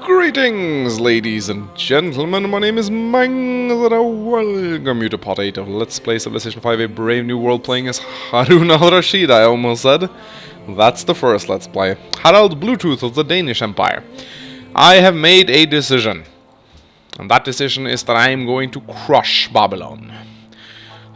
Greetings, ladies and gentlemen, my name is Mangs and I welcome you to Part 8 of Let's Play Civilization 5, a brave new world playing as Harun al-Rashid, I almost said. That's the first Let's Play. Harald Bluetooth of the Danish Empire. I have made a decision, and that decision is that I am going to crush Bablon.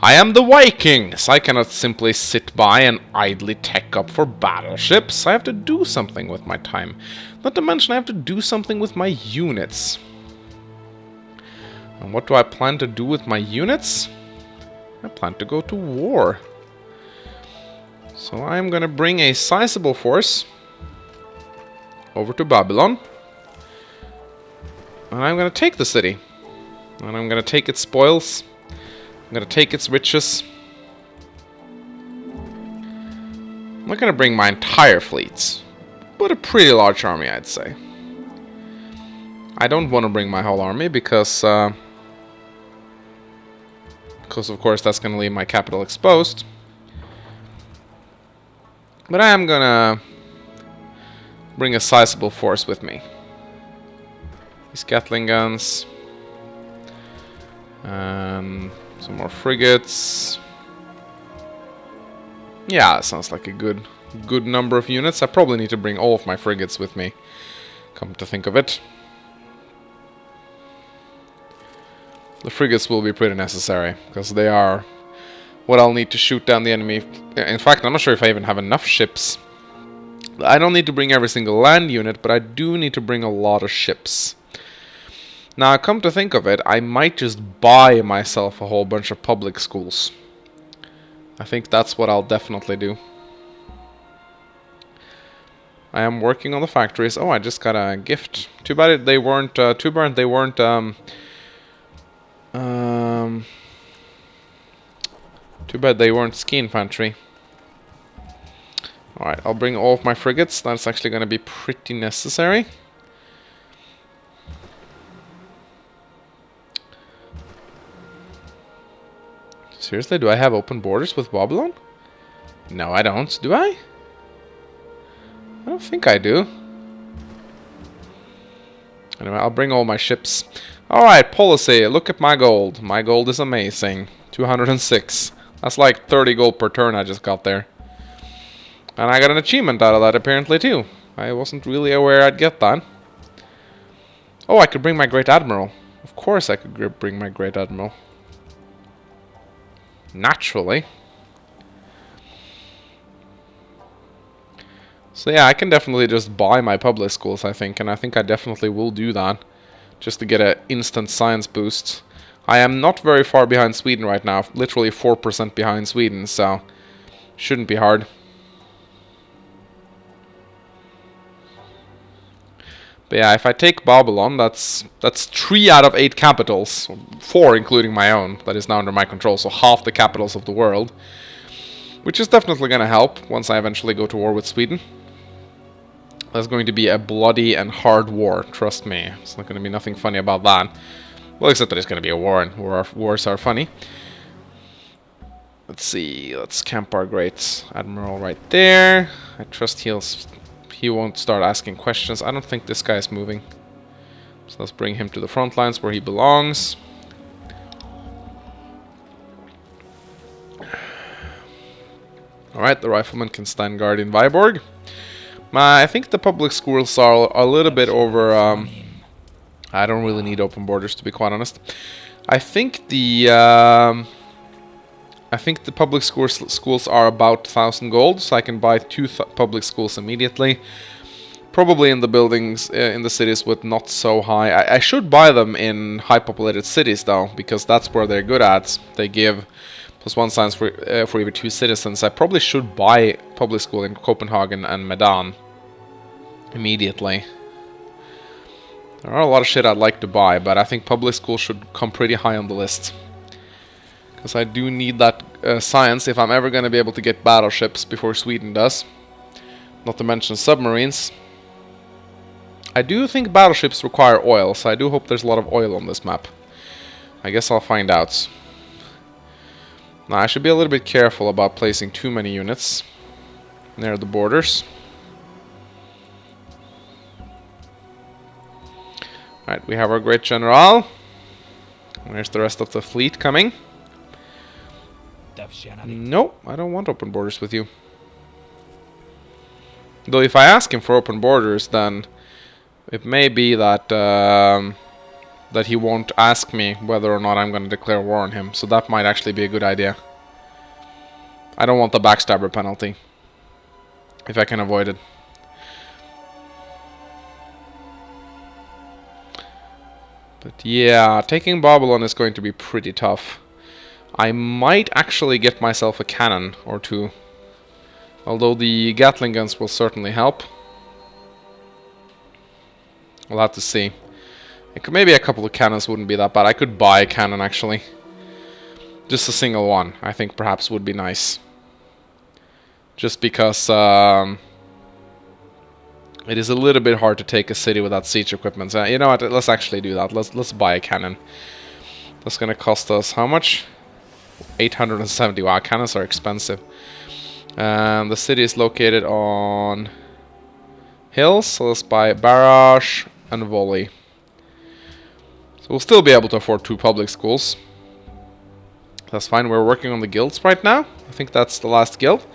I am the Vikings. I cannot simply sit by and idly tech up for battleships. I have to do something with my time. Not to mention I have to do something with my units. And what do I plan to do with my units? I plan to go to war. So I'm gonna bring a sizable force over to Babylon. And I'm gonna take the city. And I'm gonna take its spoils. I'm gonna take its riches. I'm not gonna bring my entire fleets, but a pretty large army, I'd say. I don't want to bring my whole army because of course that's gonna leave my capital exposed. But I am gonna bring a sizable force with me. These Gatling guns. And some more frigates. Yeah, that sounds like a good number of units. I probably need to bring all of my frigates with me, come to think of it. The frigates will be pretty necessary, because they are what I'll need to shoot down the enemy. In fact, I'm not sure if I even have enough ships. I don't need to bring every single land unit, but I do need to bring a lot of ships. Now, come to think of it, I might just buy myself a whole bunch of public schools. I think that's what I'll definitely do. I am working on the factories. Oh, I just got a gift. Too bad they weren't. Too bad they weren't. Too bad they weren't ski infantry. All right, I'll bring all of my frigates. That's actually going to be pretty necessary. Seriously, do I have open borders with Bablon? No, I don't. Do I? I don't think I do. Anyway, I'll bring all my ships. Alright, policy. Look at my gold. My gold is amazing. 206. That's like 30 gold per turn I just got there. And I got an achievement out of that apparently too. I wasn't really aware I'd get that. Oh, I could bring my Great Admiral. Of course I could bring my Great Admiral. Naturally. So yeah, I can definitely just buy my public schools, I think, and I think I definitely will do that, just to get an instant science boost. I am not very far behind Sweden right now, literally 4% behind Sweden, so shouldn't be hard. But yeah, if I take Babylon, that's 3 out of 8 capitals, 4 including my own, that is now under my control, so half the capitals of the world. Which is definitely going to help once I eventually go to war with Sweden. That's going to be a bloody and hard war, trust me. It's not going to be nothing funny about that. Well, except that it's going to be a war, and wars are funny. Let's see, let's camp our Great Admiral right there. I trust he won't start asking questions. I don't think this guy is moving. So let's bring him to the front lines where he belongs. Alright, the riflemen can stand guard in Viborg. I think the public schools are a little bit over... I don't really need open borders, to be quite honest. I think the public schools are about 1,000 gold, so I can buy 2 public schools immediately. Probably in the buildings, in the cities with not so high. I should buy them in high populated cities though, because that's where they're good at. They give +1 science for every 2 citizens. I probably should buy public school in Copenhagen and Medan immediately. There are a lot of shit I'd like to buy, but I think public school should come pretty high on the list. Because I do need that science if I'm ever going to be able to get battleships before Sweden does. Not to mention submarines. I do think battleships require oil, so I do hope there's a lot of oil on this map. I guess I'll find out. Now, I should be a little bit careful about placing too many units near the borders. Alright, we have our great general. Where's the rest of the fleet coming? No, I don't want open borders with you. Though if I ask him for open borders, then it may be that that he won't ask me whether or not I'm going to declare war on him. So that might actually be a good idea. I don't want the backstabber penalty, if I can avoid it. But yeah, taking Bablon is going to be pretty tough. I might actually get myself a cannon or two. Although the Gatling guns will certainly help. We'll have to see. Maybe a couple of cannons wouldn't be that bad. I could buy a cannon actually. Just a single one, I think perhaps would be nice. Just because it is a little bit hard to take a city without siege equipment. So, you know what, let's actually do that. Let's buy a cannon. That's gonna cost us how much? 870. Wow, cannons are expensive. And the city is located on hills, so let's buy barrage and volley. So we'll still be able to afford 2 public schools. That's fine. We're working on the guilds right now. I think that's the last guild.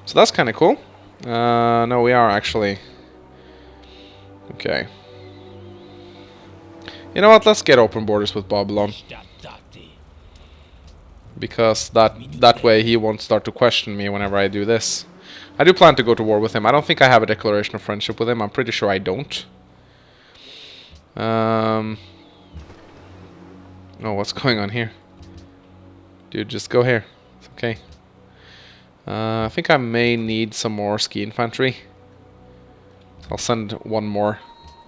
So that's kind of cool. No, we are actually. Okay. You know what? Let's get open borders with Bablon. Because that way he won't start to question me whenever I do this. I do plan to go to war with him. I don't think I have a declaration of friendship with him. I'm pretty sure I don't. Oh, what's going on here? Dude, just go here. It's okay. I think I may need some more ski infantry. I'll send one more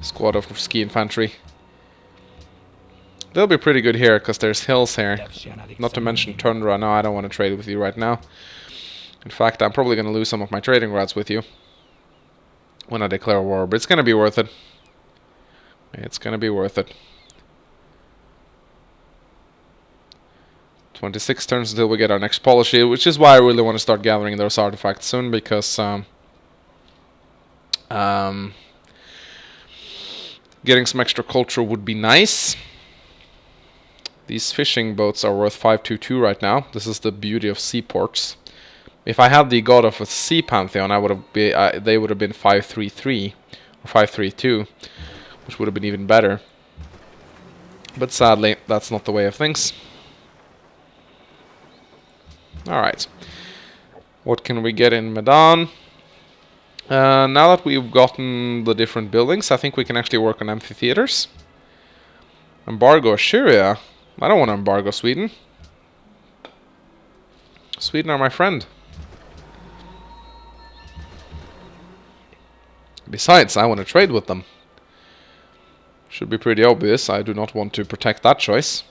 squad of ski infantry. They'll be pretty good here, because there's hills here. Not to mention tundra. No, I don't want to trade with you right now. In fact, I'm probably going to lose some of my trading routes with you when I declare war, but it's going to be worth it. It's going to be worth it. 26 turns until we get our next policy, which is why I really want to start gathering those artifacts soon, because getting some extra culture would be nice. These fishing boats are worth 522 right now. This is the beauty of seaports. If I had the god of a sea pantheon, I would have they would have been 533 or 532, which would have been even better. But sadly, that's not the way of things. All right. What can we get in Medan? Now that we've gotten the different buildings, I think we can actually work on amphitheaters. Embargo Assyria. I don't want to embargo Sweden. Sweden are my friend. Besides, I want to trade with them. Should be pretty obvious. I do not want to protect that choice.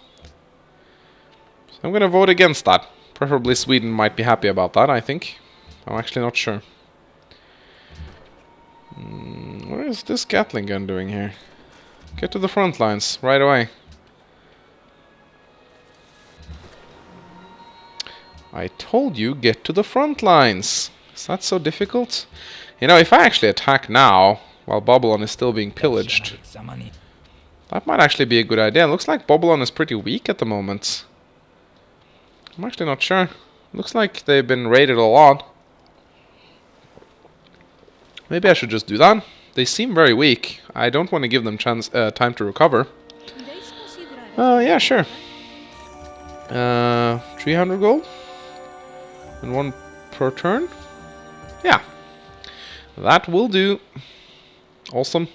So I'm going to vote against that. Preferably Sweden might be happy about that, I think. I'm actually not sure. What is this Gatling gun doing here? Get to the front lines right away. I told you, get to the front lines. Is that so difficult? You know, if I actually attack now, while Bablon is still being pillaged, that might actually be a good idea. It looks like Bablon is pretty weak at the moment. I'm actually not sure. Looks like they've been raided a lot. Maybe I should just do that. They seem very weak. I don't want to give them time to recover. Yeah, sure. 300 gold? And 1 per turn? Yeah. That will do. Awesome.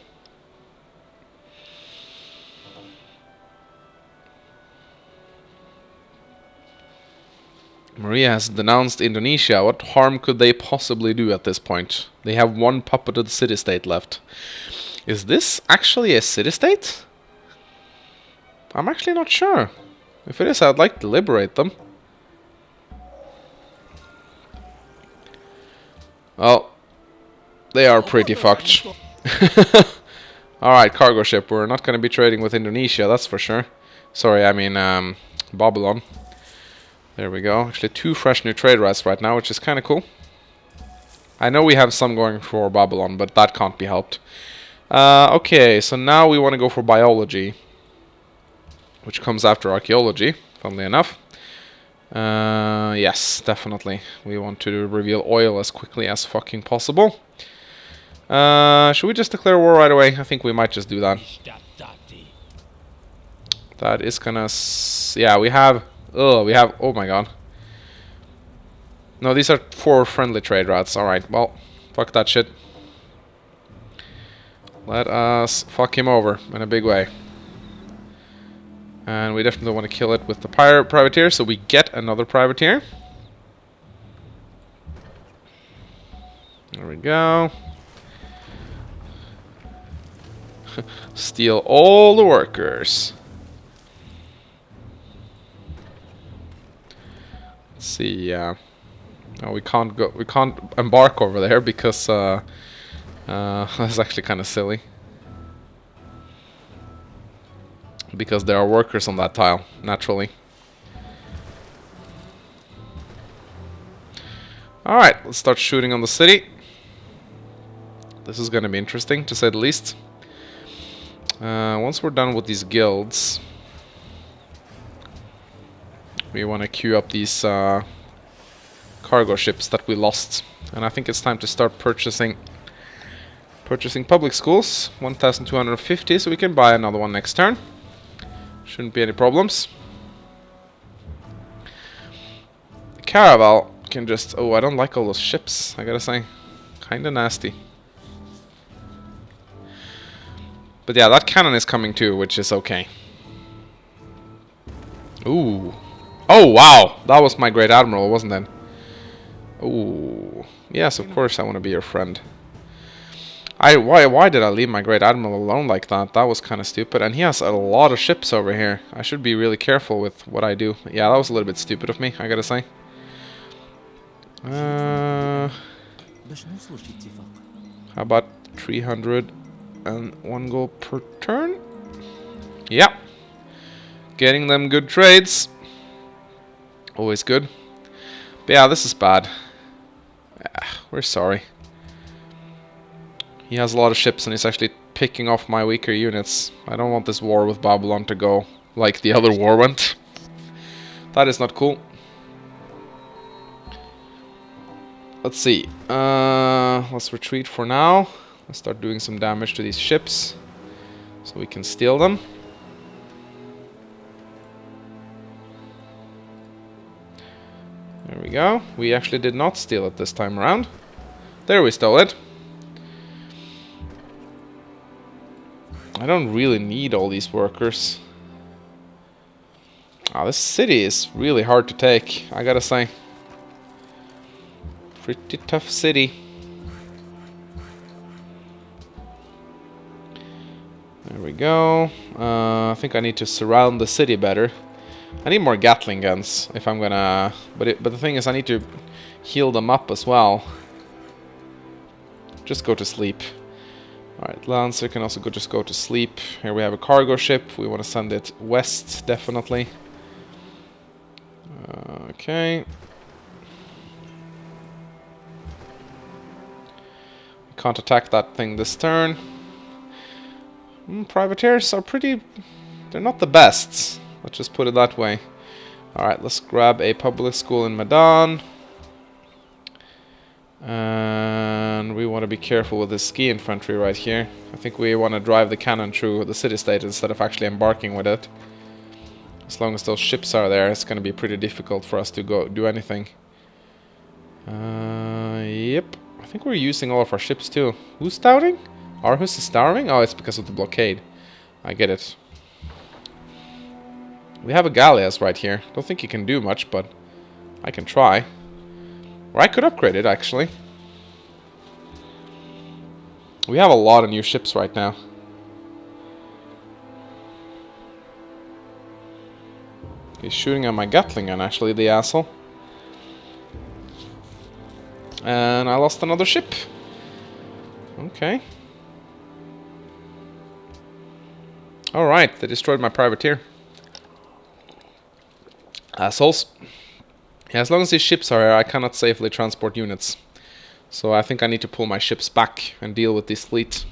Maria has denounced Indonesia. What harm could they possibly do at this point? They have 1 puppeted city-state left. Is this actually a city-state? I'm actually not sure. If it is, I'd like to liberate them. Well, they are pretty fucked. Alright, cargo ship. We're not going to be trading with Indonesia, that's for sure. Sorry, I mean Bablon. There we go. Actually 2 fresh new trade routes right now, which is kind of cool. I know we have some going for Bablon, but that can't be helped. Okay, so now we want to go for biology, which comes after archaeology, funnily enough. Yes, definitely. We want to reveal oil as quickly as fucking possible. Should we just declare war right away? I think we might just do that. That is gonna... yeah, we have... oh my god. No, these are 4 friendly trade routes. Alright, well, fuck that shit. Let us fuck him over in a big way. And we definitely want to kill it with the privateer, so we get another privateer. There we go. Steal all the workers. Let's see, no, we can't go. We can't embark over there because that's actually kind of silly. Because there are workers on that tile, naturally. Alright, let's start shooting on the city. This is going to be interesting, to say the least. Once we're done with these guilds, we want to queue up these cargo ships that we lost. And I think it's time to start purchasing public schools. 1,250, so we can buy another one next turn. Shouldn't be any problems. The caravel can just... oh, I don't like all those ships, I gotta say. Kinda nasty. But yeah, that cannon is coming too, which is okay. Ooh. Oh, wow! That was my Great Admiral, wasn't it? Ooh. Yes, of course I want to be your friend. Why did I leave my Great Admiral alone like that? That was kind of stupid. And he has a lot of ships over here. I should be really careful with what I do. Yeah, that was a little bit stupid of me, I gotta say. How about 301 gold per turn? Yeah. Getting them good trades. Always good. But yeah, this is bad. We're sorry. He has a lot of ships and he's actually picking off my weaker units. I don't want this war with Bablon to go like the other war went. That is not cool. Let's see. Let's retreat for now. Let's start doing some damage to these ships so we can steal them. There we go. We actually did not steal it this time around. There, we stole it. I don't really need all these workers. This city is really hard to take, I gotta say. Pretty tough city. There we go. I think I need to surround the city better. I need more Gatling guns if I'm gonna... But the thing is, I need to heal them up as well. Just go to sleep. Alright, Lancer can also just go to sleep. Here we have a cargo ship. We want to send it west, definitely. Okay. We can't attack that thing this turn. Privateers are pretty... they're not the best. Let's just put it that way. Alright, let's grab a public school in Medan. And we want to be careful with this ski infantry right here. I think we want to drive the cannon through the city-state instead of actually embarking with it. As long as those ships are there, it's going to be pretty difficult for us to go do anything. Yep. I think we're using all of our ships too. Who's starving? Arhus is starving? Oh, it's because of the blockade. I get it. We have a galleass right here. Don't think he can do much, but I can try. Or I could upgrade it, actually. We have a lot of new ships right now. He's shooting at my Gatling gun, actually, the asshole. And I lost another ship. Okay. Alright, they destroyed my privateer. Assholes. Yeah, as long as these ships are here, I cannot safely transport units. So I think I need to pull my ships back and deal with this fleet.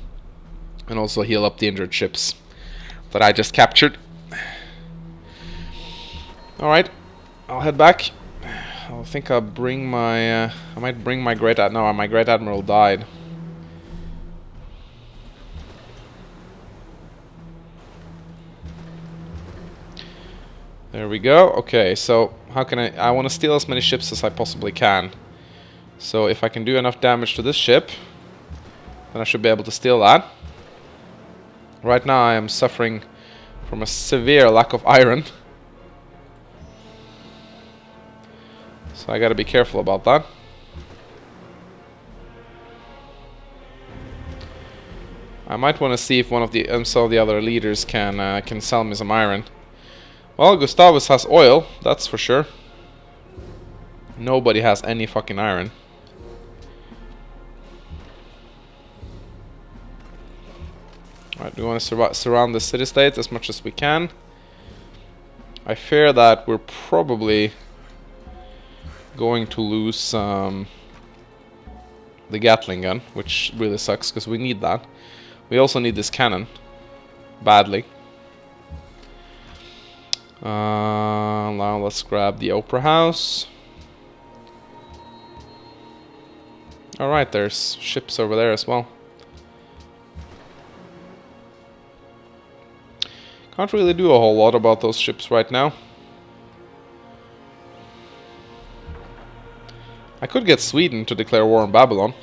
And also heal up the injured ships that I just captured. Alright, I'll head back. I think I'll bring my... I might bring my Great Admiral. No, my Great Admiral died. There we go. Okay, so how can I want to steal as many ships as I possibly can. So if I can do enough damage to this ship, then I should be able to steal that. Right now I am suffering from a severe lack of iron. So I gotta be careful about that. I might want to see if one of the some of the other leaders can sell me some iron. Well, Gustavus has oil, that's for sure. Nobody has any fucking iron. Alright, we want to surround the city-state as much as we can. I fear that we're probably going to lose the Gatling gun, which really sucks because we need that. We also need this cannon badly. Now let's grab the Opera House. Alright, there's ships over there as well. Can't really do a whole lot about those ships right now. I could get Sweden to declare war on Babylon,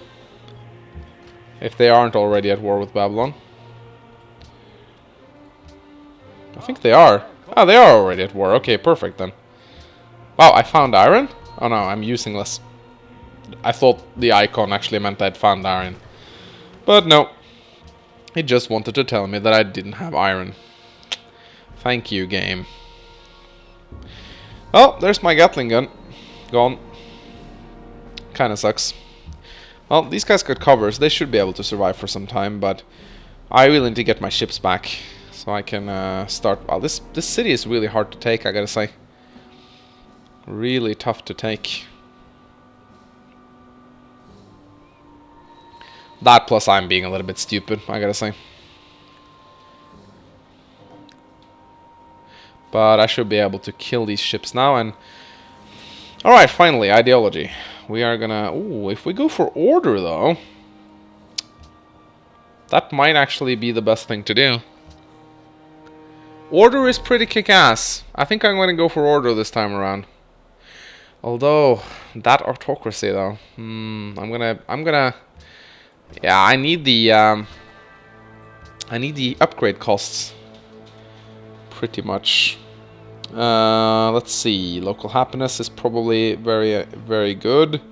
if they aren't already at war with Babylon. I think they are. Ah, they are already at war. Okay, perfect then. Wow, I found iron? Oh no, I'm using less. I thought the icon actually meant I'd found iron. But no. It just wanted to tell me that I didn't have iron. Thank you, game. Oh, there's my Gatling gun. Gone. Kinda sucks. Well, these guys got covers. They should be able to survive for some time, but I really need to get my ships back so I can start. Wow, this city is really hard to take, I gotta say. Really tough to take. That plus I'm being a little bit stupid, I gotta say. But I should be able to kill these ships now and... Alright, finally, ideology. We are gonna... Ooh, if we go for order though... That might actually be the best thing to do. Order is pretty kick-ass. I think I'm gonna go for order this time around. Although, that autocracy though... I'm gonna... Yeah, I need the upgrade costs. Pretty much. Let's see. Local happiness is probably very good.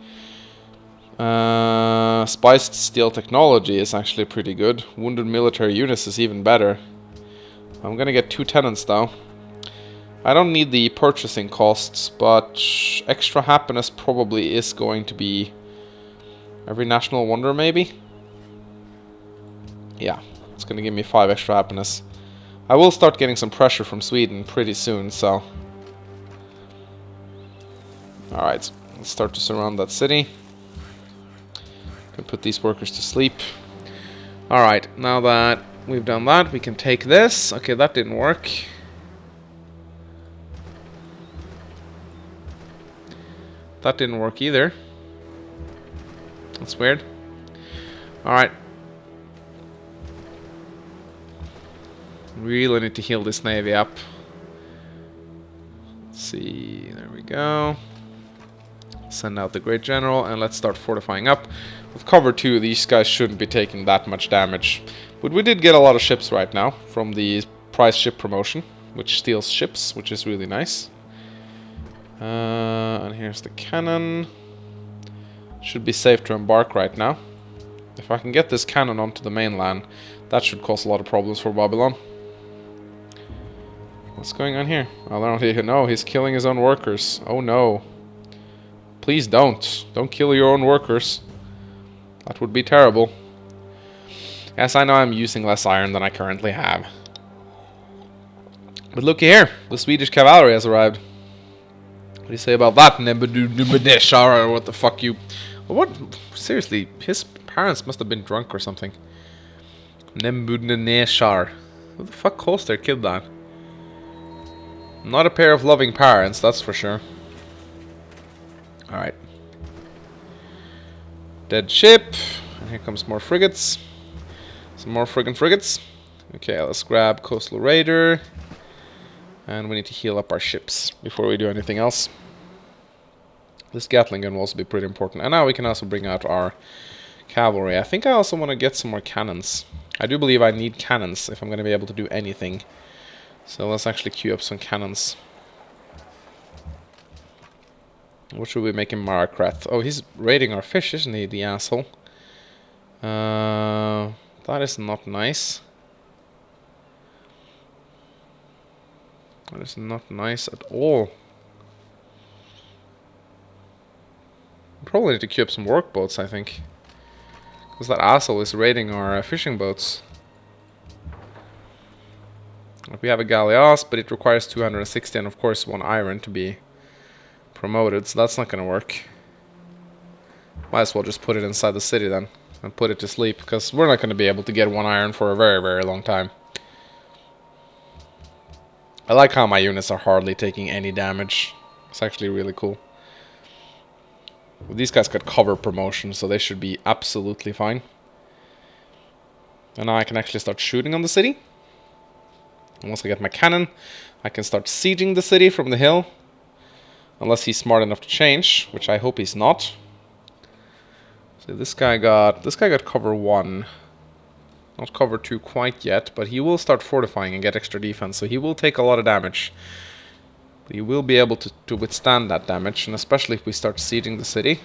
Spiced steel technology is actually pretty good. Wounded military units is even better. I'm gonna get 2 tenants though. I don't need the purchasing costs, but extra happiness probably is going to be every national wonder maybe. Yeah, it's gonna give me 5 extra happiness. I will start getting some pressure from Sweden pretty soon, so... Alright, let's start to surround that city. Can put these workers to sleep. Alright, now that we've done that, we can take this. Okay, that didn't work. That didn't work either. That's weird. Alright. Really need to heal this navy up. Let's see, there we go. Send out the Great General and let's start fortifying up. With cover 2, these guys shouldn't be taking that much damage. But we did get a lot of ships right now from the prize ship promotion, which steals ships, which is really nice. And here's the cannon. Should be safe to embark right now. If I can get this cannon onto the mainland, that should cause a lot of problems for Babylon. What's going on here? I don't even know. He's killing his own workers. Oh no. Please don't. Don't kill your own workers. That would be terrible. Yes, I know I'm using less iron than I currently have. But looky here. The Swedish cavalry has arrived. What do you say about that, Nebudeshar, or what the fuck you... What? Seriously, his parents must have been drunk or something. Nembudneshar. Who the fuck calls their kid that? Not a pair of loving parents, that's for sure. Alright. Dead ship. And here comes more frigates. Some more friggin' frigates. Okay, let's grab Coastal Raider. And we need to heal up our ships before we do anything else. This Gatling gun will also be pretty important. And now we can also bring out our cavalry. I think I also want to get some more cannons. I do believe I need cannons if I'm going to be able to do anything. So let's actually queue up some cannons. What should we make him Maracrath? Oh, he's raiding our fish, isn't he, the asshole? That is not nice. That is not nice at all. Probably need to queue up some workboats, I think. Because that asshole is raiding our fishing boats. We have a galleass, but it requires 260 and of course 1 iron to be promoted, so that's not going to work. Might as well just put it inside the city then, and put it to sleep, because we're not going to be able to get 1 iron for a very, very long time. I like how my units are hardly taking any damage. It's actually really cool. Well, these guys got cover promotion, so they should be absolutely fine. And now I can actually start shooting on the city. And once I get my cannon, I can start sieging the city from the hill. Unless he's smart enough to change, which I hope he's not. So this guy got cover 1. Not cover 2 quite yet, but he will start fortifying and get extra defense, so he will take a lot of damage. But he will be able to withstand that damage, and especially if we start sieging the city.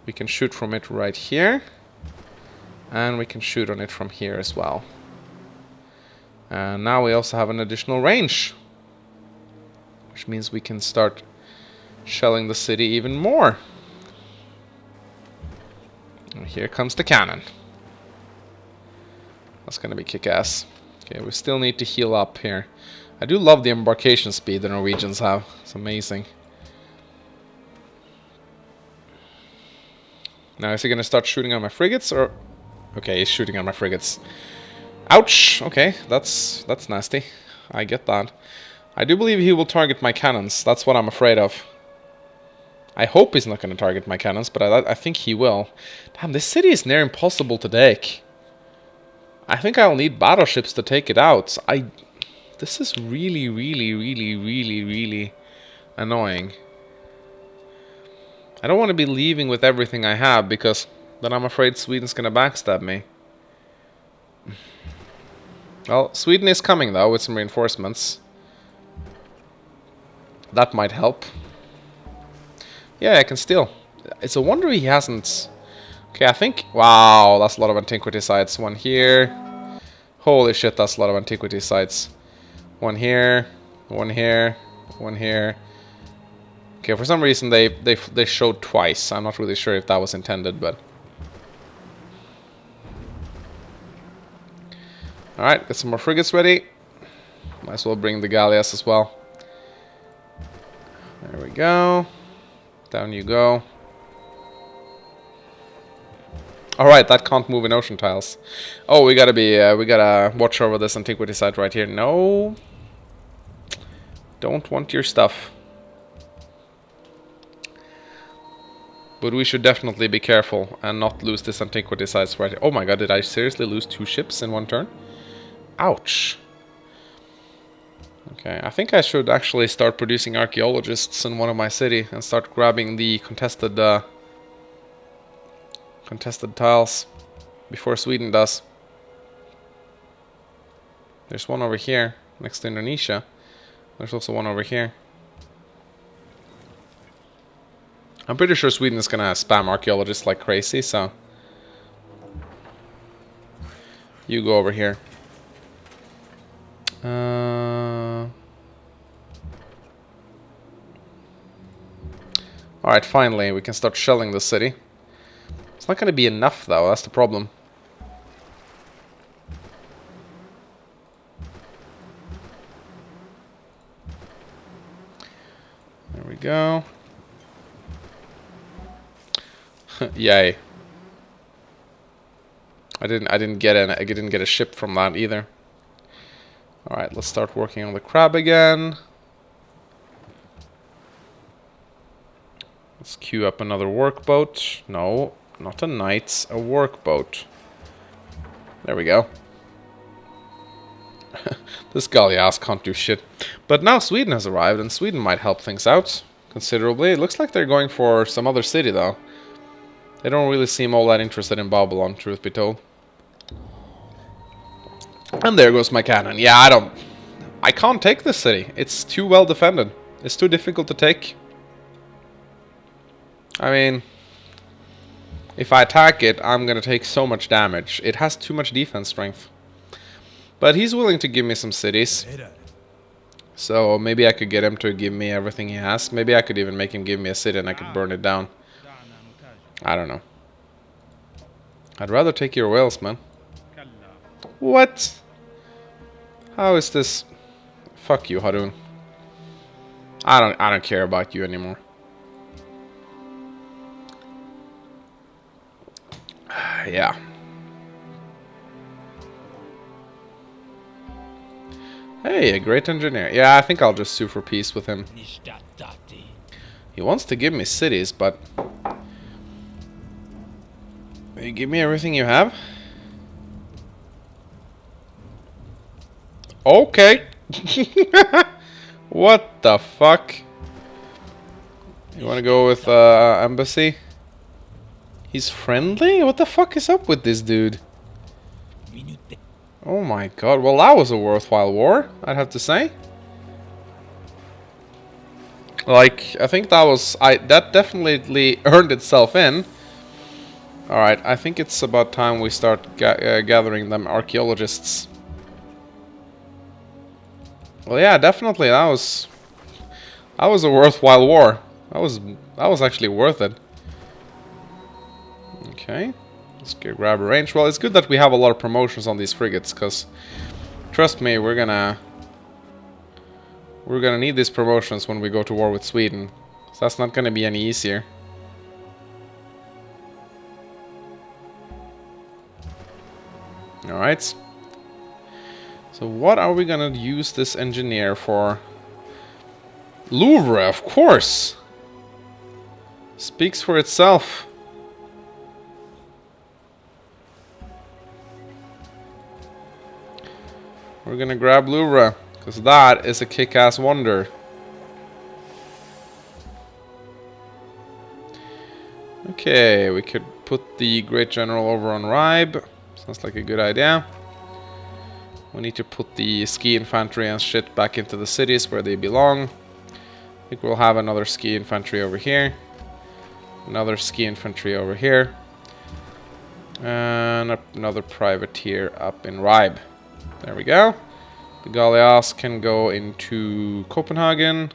We can shoot from it right here. And we can shoot on it from here as well. And now we also have an additional range. Which means we can start shelling the city even more. And here comes the cannon. That's gonna be kick-ass. Okay, we still need to heal up here. I do love the embarkation speed the Norwegians have. It's amazing. Now is he gonna start shooting on my frigates or... Okay, he's shooting on my frigates. Ouch! Okay, that's nasty. I get that. I do believe he will target my cannons. That's what I'm afraid of. I hope he's not going to target my cannons, but I think he will. Damn, this city is near impossible to take. I think I'll need battleships to take it out. This is really, really, really, really, really annoying. I don't want to be leaving with everything I have, because then I'm afraid Sweden's going to backstab me. Well, Sweden is coming, though, with some reinforcements. That might help. Yeah, I can steal. It's a wonder he hasn't... Okay, I think... Wow, that's a lot of antiquity sites. 1 here. Holy shit, that's a lot of antiquity sites. 1 here. 1 here. 1 here. Okay, for some reason they showed twice. I'm not really sure if that was intended, but... Alright, get some more frigates ready. Might as well bring the galleass as well. There we go. Down you go. Alright, that can't move in ocean tiles. Oh, we gotta watch over this antiquity site right here. No. Don't want your stuff. But we should definitely be careful and not lose this antiquity sites right here. Oh my god, did I seriously lose 2 ships in 1 turn? Ouch. Okay, I think I should actually start producing archaeologists in one of my city and start grabbing the contested tiles before Sweden does. There's one over here next to Indonesia. There's also one over here. I'm pretty sure Sweden is gonna spam archaeologists like crazy, so you go over here. Alright, finally, we can start shelling the city. It's not going to be enough, though. That's the problem. There we go. Yay. I didn't get a ship from that either. All right, let's start working on the crab again. Let's queue up another workboat. No, not a knight, a workboat. There we go. This galleass can't do shit. But now Sweden has arrived, and Sweden might help things out considerably. It looks like they're going for some other city, though. They don't really seem all that interested in Bablon, truth be told. And there goes my cannon. Yeah, I can't take this city. It's too well defended. It's too difficult to take. I mean, if I attack it, I'm gonna take so much damage. It has too much defense strength. But he's willing to give me some cities. So maybe I could get him to give me everything he has. Maybe I could even make him give me a city and I could burn it down. I don't know. I'd rather take your whales, man. What? How is this? Fuck you, Harun. I don't care about you anymore. Yeah. Hey, a great engineer. Yeah, I think I'll just sue for peace with him. He wants to give me cities, but... Will you give me everything you have? Okay. What the fuck? You wanna go with embassy? He's friendly? What the fuck is up with this dude? Oh my god, well that was a worthwhile war, I'd have to say. Like, I think that was... that definitely earned itself in. Alright, I think it's about time we start gathering them archaeologists. Well, yeah, definitely, that was a worthwhile war. That was actually worth it. Okay, let's grab a range. Well, it's good that we have a lot of promotions on these frigates, because trust me, we're gonna need these promotions when we go to war with Sweden. So that's not gonna be any easier. All right. So what are we gonna use this engineer for? Louvre, of course. Speaks for itself. We're gonna grab Louvre, because that is a kick-ass wonder. Okay, we could put the Great General over on Ribe. Sounds like a good idea. We need to put the ski infantry and shit back into the cities where they belong. I think we'll have another ski infantry over here. Another ski infantry over here. And another privateer up in Ribe. There we go. The galleass can go into Copenhagen.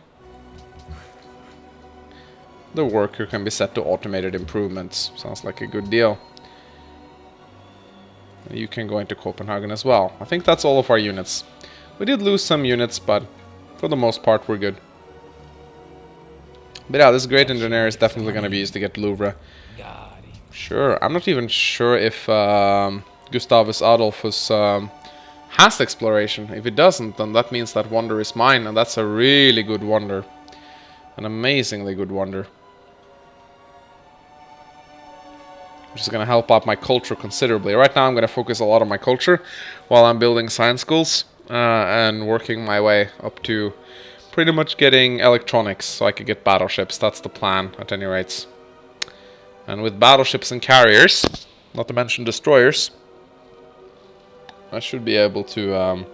The worker can be set to automated improvements. Sounds like a good deal. You can go into Copenhagen as well. I think that's all of our units. We did lose some units, but for the most part we're good. But yeah, this great engineer is definitely going to be used to get Louvre. Sure, I'm not even sure if Gustavus Adolphus has exploration. If it doesn't, then that means that wonder is mine, and that's a really good wonder. An amazingly good wonder. Which is going to help out my culture considerably. Right now I'm going to focus a lot on my culture while I'm building science schools and working my way up to pretty much getting electronics so I could get battleships. That's the plan, at any rates. And with battleships and carriers, not to mention destroyers, I should be able to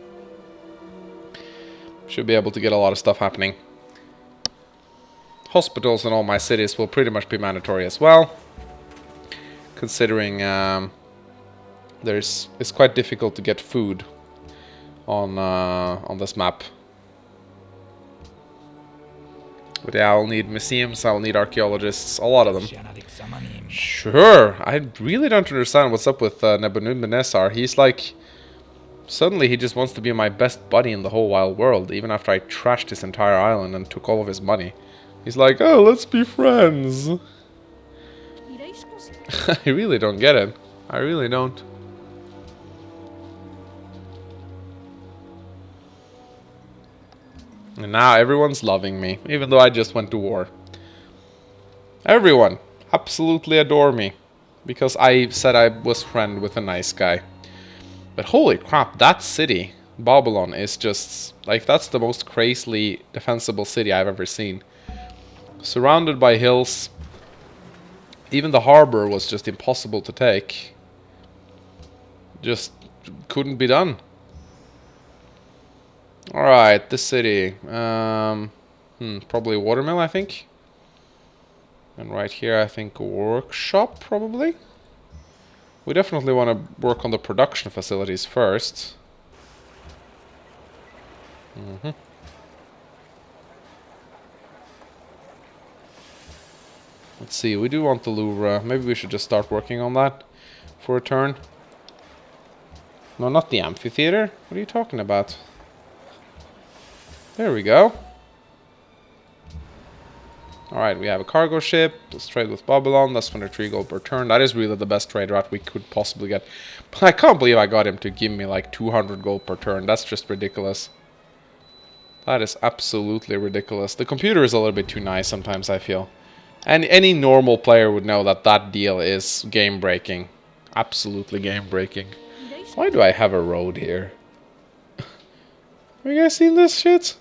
get a lot of stuff happening. Hospitals in all my cities will pretty much be mandatory as well, considering it's quite difficult to get food on this map. But yeah, I'll need museums, I'll need archaeologists, a lot of them. Sure, I really don't understand what's up with Nebuchadnezzar. He's like, suddenly he just wants to be my best buddy in the whole wide world, even after I trashed his entire island and took all of his money. He's like, oh, let's be friends. I really don't get it. I really don't. And now everyone's loving me, even though I just went to war. Everyone absolutely adore me, because I said I was friend with a nice guy. But holy crap, that city, Bablon, is just, like, that's the most crazily defensible city I've ever seen. Surrounded by hills. Even the harbor was just impossible to take. Just couldn't be done. Alright, this city. Probably a watermill, I think. And right here, I think a workshop, probably. We definitely want to work on the production facilities first. Let's see, we do want the Louvre. Maybe we should just start working on that for a turn. No, not the amphitheater. What are you talking about? There we go. Alright, we have a cargo ship. Let's trade with Bablon. That's 23 gold per turn. That is really the best trade route we could possibly get. But I can't believe I got him to give me like 200 gold per turn. That's just ridiculous. That is absolutely ridiculous. The computer is a little bit too nice sometimes, I feel. And any normal player would know that that deal is game-breaking. Absolutely game-breaking. Why do I have a road here? Have you guys seen this shit?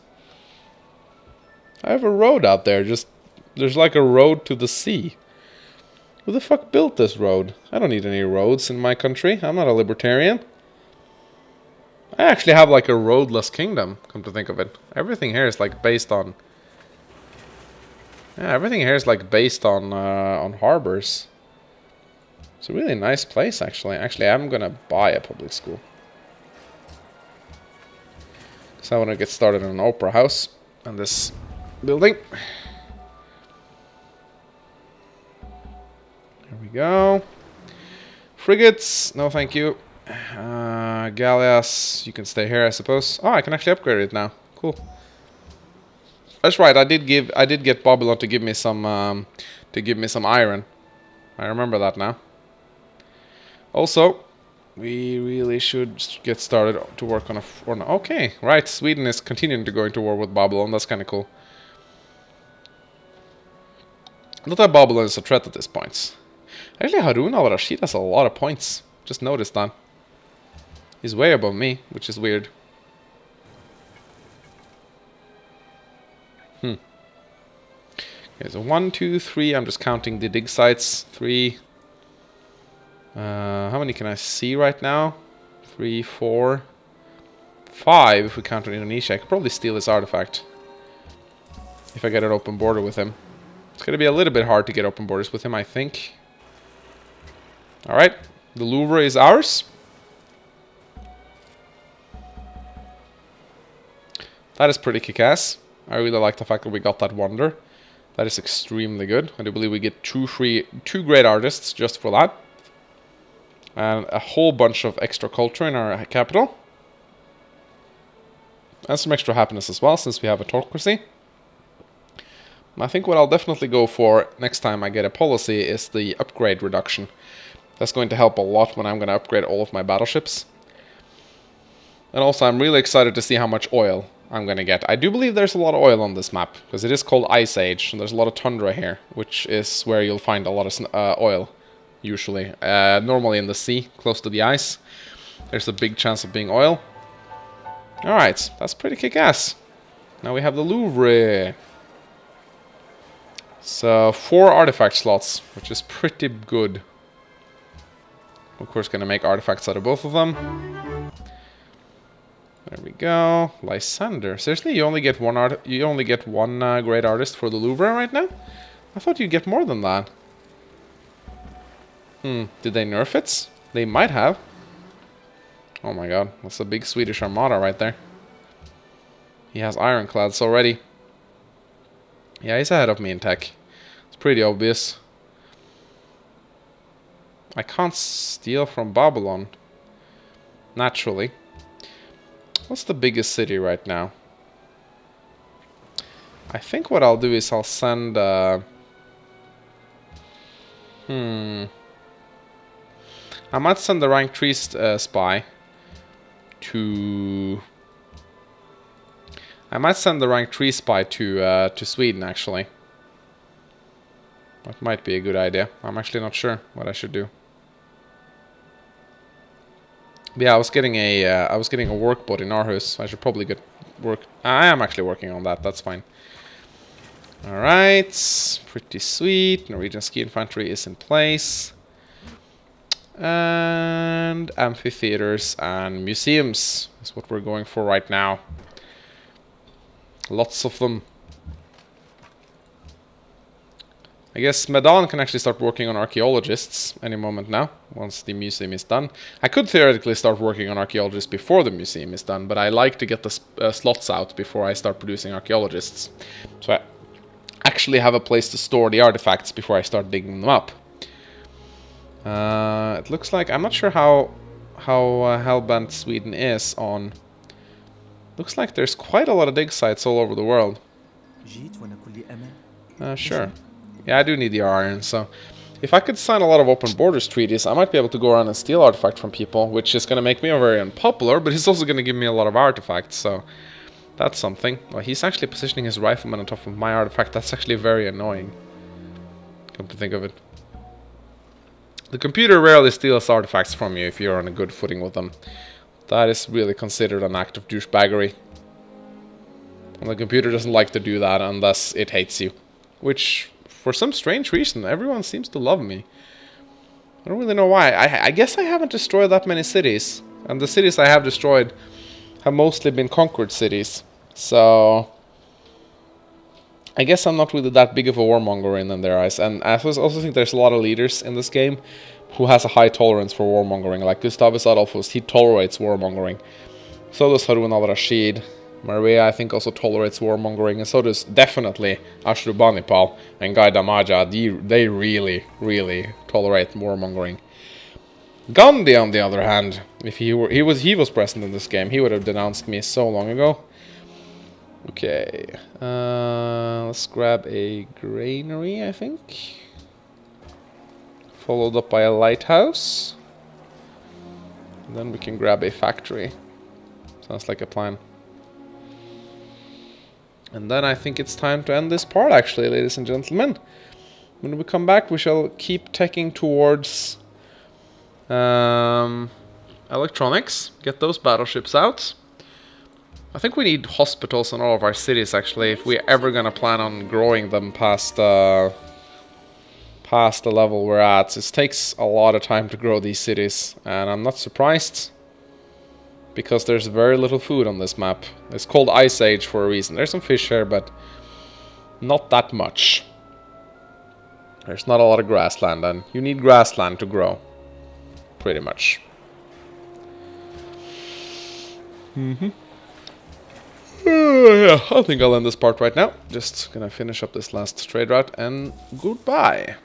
I have a road out there, just... There's like a road to the sea. Who the fuck built this road? I don't need any roads in my country. I'm not a libertarian. I actually have like a roadless kingdom, come to think of it. Everything here is like based on... Yeah, everything here is like based on harbors. It's a really nice place, actually. Actually, I'm gonna buy a public school. Because I want to get started in an opera house and this building. There we go. Frigates, no thank you. Galleass, you can stay here, I suppose. Oh, I can actually upgrade it now. Cool. That's right. I did get Bablon to give me some iron. I remember that now. Also, we really should get started to work on okay, right. Sweden is continuing to go into war with Bablon. That's kind of cool. Not that Bablon is a threat at this point. Actually, Harun al-Rashid has a lot of points. Just noticed that. He's way above me, which is weird. Okay, so 1, 2, 3. I'm just counting the dig sites. 3. How many can I see right now? 3, 4, 5. If we count on Indonesia, I could probably steal this artifact if I get an open border with him. It's gonna be a little bit hard to get open borders with him, I think. All right, the Louvre is ours. That is pretty kick-ass. I really like the fact that we got that wonder. That is extremely good. I do believe we get two great artists just for that. And a whole bunch of extra culture in our capital. And some extra happiness as well, since we have autocracy. I think what I'll definitely go for next time I get a policy is the upgrade reduction. That's going to help a lot when I'm going to upgrade all of my battleships. And also, I'm really excited to see how much oil I'm going to get. I do believe there's a lot of oil on this map, because it is called Ice Age, and there's a lot of tundra here, which is where you'll find a lot of oil, usually. Normally in the sea, close to the ice, there's a big chance of being oil. Alright, that's pretty kick-ass. Now we have the Louvre. So, 4 artifact slots, which is pretty good. Of course, going to make artifacts out of both of them. There we go. Lysander. Seriously, you only get one great artist for the Louvre right now? I thought you'd get more than that. Did they nerf it? They might have. Oh my god, that's a big Swedish armada right there. He has ironclads already. Yeah, he's ahead of me in tech. It's pretty obvious. I can't steal from Bablon. Naturally. What's the biggest city right now? I think what I'll do is I'll send... I might send the rank 3 spy to... I might send the rank 3 spy to Sweden, actually. That might be a good idea. I'm actually not sure what I should do. But yeah, I was getting a workbot in Aarhus. I should probably get work. I am actually working on that. That's fine. All right, pretty sweet. Norwegian ski infantry is in place, and amphitheaters and museums is what we're going for right now. Lots of them. I guess Medan can actually start working on archaeologists any moment now, once the museum is done. I could theoretically start working on archaeologists before the museum is done, but I like to get the slots out before I start producing archaeologists. So I actually have a place to store the artifacts before I start digging them up. It looks like, I'm not sure how hellbent Sweden is on... Looks like there's quite a lot of dig sites all over the world. Sure. Yeah, I do need the iron, so... If I could sign a lot of open borders treaties, I might be able to go around and steal artifacts from people, which is going to make me very unpopular, but it's also going to give me a lot of artifacts, so... That's something. Well, he's actually positioning his rifleman on top of my artifact. That's actually very annoying. Come to think of it. The computer rarely steals artifacts from you if you're on a good footing with them. That is really considered an act of douchebaggery. And the computer doesn't like to do that unless it hates you. Which, for some strange reason, everyone seems to love me. I don't really know why. I guess I haven't destroyed that many cities. And the cities I have destroyed have mostly been conquered cities. So... I guess I'm not really that big of a warmonger in their eyes. And I also think there's a lot of leaders in this game who has a high tolerance for warmongering. Like Gustavus Adolphus, he tolerates warmongering. So does Harun al-Rashid. Maria, I think, also tolerates warmongering. And so does definitely Ashurbanipal and Guy Damaja. They really, really tolerate warmongering. Gandhi, on the other hand, if he was present in this game, he would have denounced me so long ago. Okay, let's grab a granary, I think. Followed up by a lighthouse. And then we can grab a factory. Sounds like a plan. And then I think it's time to end this part, actually, ladies and gentlemen. When we come back, we shall keep teching towards electronics. Get those battleships out. I think we need hospitals in all of our cities, actually, if we're ever gonna plan on growing them past the level we're at. It takes a lot of time to grow these cities, and I'm not surprised, because there's very little food on this map. It's called Ice Age for a reason. There's some fish here, but not that much. There's not a lot of grassland, and you need grassland to grow, pretty much. Yeah, I think I'll end this part right now. Just gonna finish up this last trade route, and goodbye.